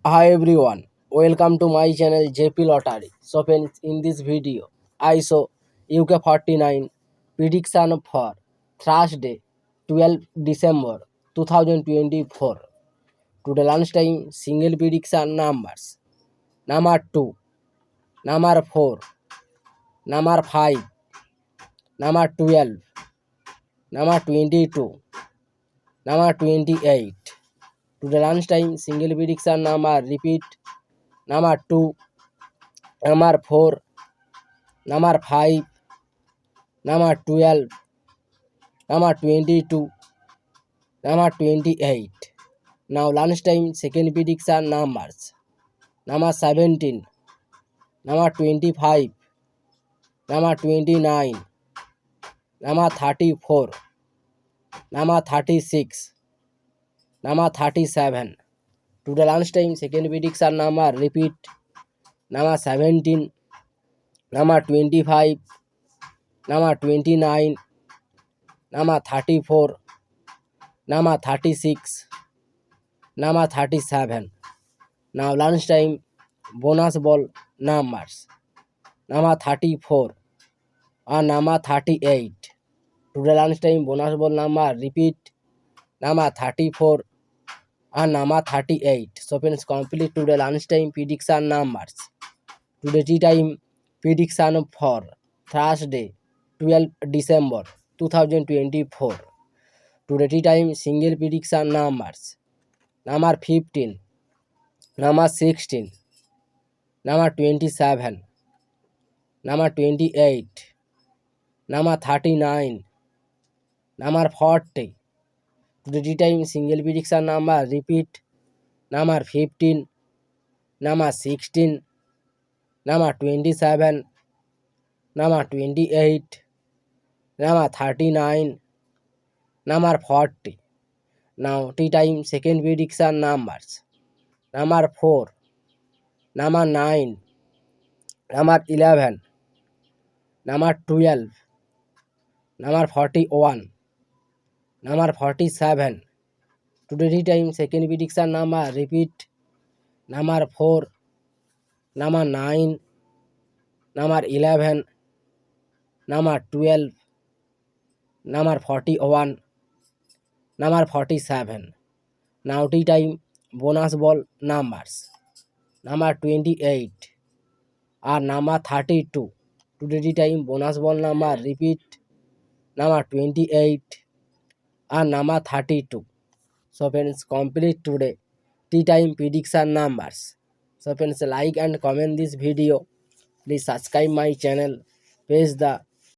Hi everyone, welcome to my channel JP Lottery. So friends, in this video, I saw UK 49 prediction for Thursday, 12 December 2024. Today lunchtime single prediction numbers: number 2, number 4, number 5, number 12, number 22, number 28. Today lunchtime single prediction number repeat: number 2, number 4, number 5, number 12, number 22, number 28. Now lunchtime second prediction numbers: number 17, number 25, number 29, number 34, number 36, number 37. Today lunchtime second prediction number repeat: number 17, number 25, number 29, number 34, number 36, number 37. Now lunchtime bonus ball numbers: number 34 and number 38. Today lunchtime bonus ball number repeat: number 34 and number 38. So friends, complete today lunchtime prediction numbers. Today tea time prediction for Thursday, 12 December 2024. Today tea time single prediction numbers: number 15, number 16, number 27, number 28, number 39, number 40. Today time single prediction number repeat: number 15, number 16, number 27, number 28, number 39, number 40. Now tea time second prediction numbers: number 4, number 9, number 11, number 12, number 41, number 47. Today time second prediction number repeat: number 4, number 9, number 11, number 12, number 41, number 47. Now tea time bonus ball numbers: number 28 or number 32. Today tea time bonus ball number repeat: number 28 and number 32. So friends, complete today tea time prediction numbers. So friends, like and comment this video. Please subscribe my channel. Press the